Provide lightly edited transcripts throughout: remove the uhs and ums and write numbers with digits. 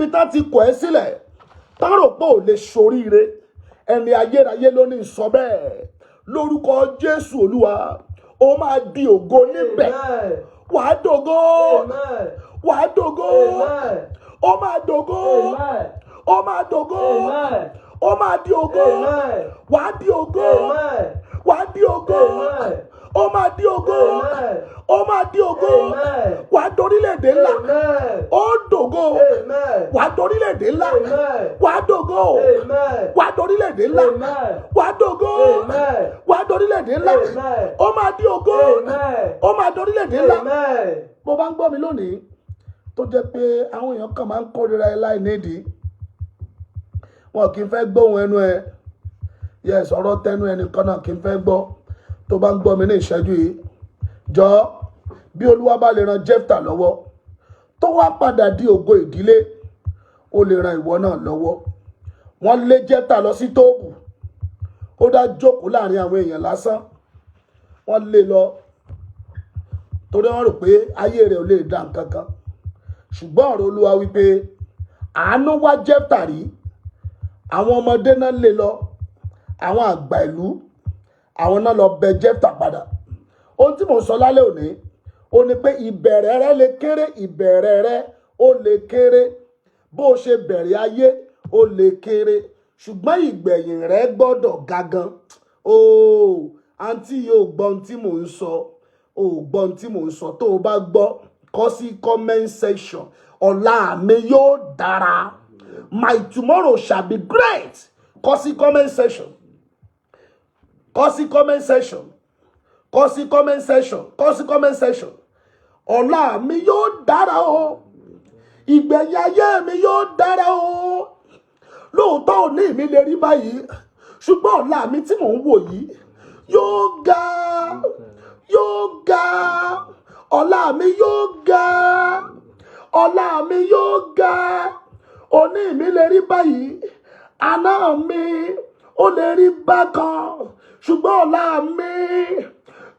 níbi tá ti kọ̀ ẹ́ sílẹ̀ tá rò pé ò lè ṣoríire ẹni ayérayé ló ní sọ bẹ́ẹ̀ lórúkọ Jésù Olúwa ó máa di ògo níbẹ̀ wàá dògo wàá dògo ó máa dògo ó máa dògo ó máa di ògo wàá di ògo wàá di ògo ó máa di ògo ó máa di ògo wàá dorílẹ̀-èdè ńlá ó dògo wàá dorílẹ̀-èdè ńlá wàá dògo wàá dorílẹ̀-èdè ńlá wàá dògo wàá dorílẹ̀-èdè ńlá ó máa di ògo ó máa dorílẹ̀-èdè ńlá. bó bá ń gbọ́ mi lónìí tó jẹ́ pé àwọn èèyàn kan máa ń kórìíra ẹ láì nídìí wọn kì í fẹ́ gbóhùn ẹnu ẹ yẹ sọ̀rọ̀ tẹnu ẹnìkan náà kì í fẹ́ gbọ́ tó bá ń gbọ́ mi ní ìṣẹ́jú yìí jọ bí Olúwa bá lè ran Jẹ́fítà lọ́wọ́ tó wá padà di ògo ìdílé ó lè ran ìwọ náà lọ́wọ́. wọ́n lé Jẹ́fítà lọ sí Tóòbù ó dá jókòó láàrin àwọn èèyàn lásán wọ́n lé lọ torí wọ́n rò pé ayé rẹ̀ ò lè dá nǹkan kan ṣùgbọ́n ọ̀rọ̀ Olúwa wípé àánú wá Jẹ́fítà rí àwọn ọmọdé náà lé lọ àwọn àgbà ìlú àwọn náà lọ bẹ̀ Jẹ́fítà padà. ohun tí mò ń sọ lálẹ́ òní ó ní pé ìbẹ̀rẹ̀ rẹ lè kéré ìbẹ̀rẹ̀ rẹ ó lè kéré bó o ṣe bẹ̀rẹ̀ ayé ó lè kéré ṣùgbọ́n ìgbẹ̀yìn rẹ gbọ́dọ̀ ga gan. àǹtí yóò gbọ́ ohun tí mò ń sọ gbọ́ ohun tí mò ń sọ tó o bá gbọ́ kọ sí comment section ọ̀la mi yóò dára my tomorrow shall be great kọ sí comment section kọ sí comment section kọ sí comment section kọ sí comment section ọ̀la mi yóò dára o ìgbẹ̀yìn ayé mi yóò dára o lóòótọ́ òní mi lè rí báyìí ṣùgbọ́n ọ̀la mi tí mò ń wò yìí yóò ga yóò ga ọ̀la mi yóò ga ọ̀la mi yóò ga òní mi lè rí báyìí àná mi ó lè rí bákan ṣùgbọ́n ọ̀la mi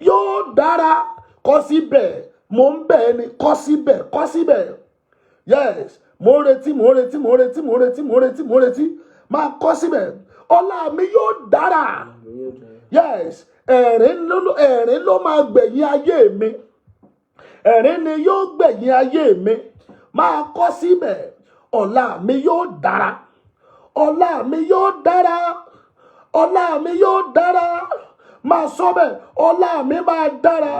yóò dára kọ síbẹ̀ mò ń bẹ̀ ni kọ síbẹ̀ kọ síbẹ̀ yes mo ń retí mo ń retí mo ń retí mo ń retí mo ń retí mo ń retí máa kọ síbẹ̀ ọ̀la mi yóò dára yes ẹ̀rín ló máa gbẹ̀yìn ayé mi ẹ̀rín ni yóò gbẹ̀yìn ayé mi máa kọ síbẹ̀ ọ̀la mi yóò dára ọ̀la mi yóò dára ọ̀la mi yóò dára máa sọ bẹ́ẹ̀ ọ̀la mi máa dára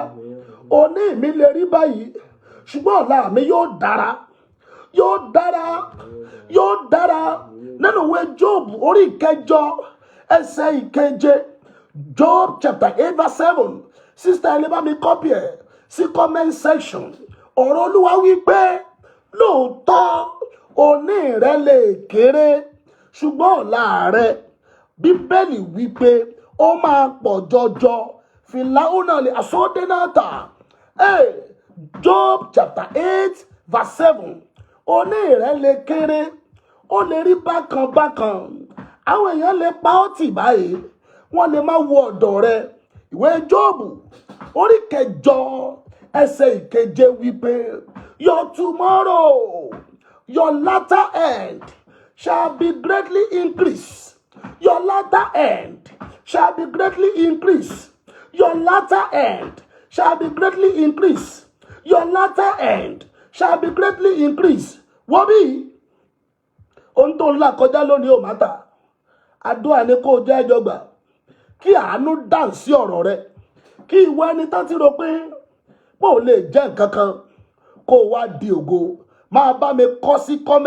òní mi lè rí báyìí ṣùgbọ́n ọ̀la mi yóò dára yóò dára yóò dára nínú ìwé Job orí ìkẹjọ ẹsẹ̀ ìkeje Job chapter 8 verse 7 sister ẹ lè bá mi copy ẹ̀ sí comment section ọ̀rọ̀ Olúwa wí pé lóòótọ́ òní rẹ lè kéré ṣùgbọ́n ọ̀la rẹ Bíbélì wí pé ó máa pọ̀ jọjọ fìlàúnà lè àsọdẹ́nàtà Job chapter 8 verse 7 òní rẹ lè kéré ó lè rí bákan bákan àwọn èèyàn lè pa ọ́ tì báyìí wọ́n lè má wo ọ̀dọ̀ rẹ ìwé Jóòbù orí kẹjọ ẹsẹ̀ ìkeje wípé your tomorrow your latter end shall be greatly increased your latter end shall be greatly increased your latter end shall be greatly increased your latter end shall be greatly increased. wọ́n bí ohun tó ń là kọjá lónìí ò má ta àdúrà ni kó o jẹ́ ẹjọ́ gbà kí àánú dàn sí ọ̀rọ̀ rẹ kí ìwọ ẹni tán ti rò pé bó lè jẹ́ nǹkan kan kó o wá di ògo máa bá mi kọ sí kọ́mẹ́.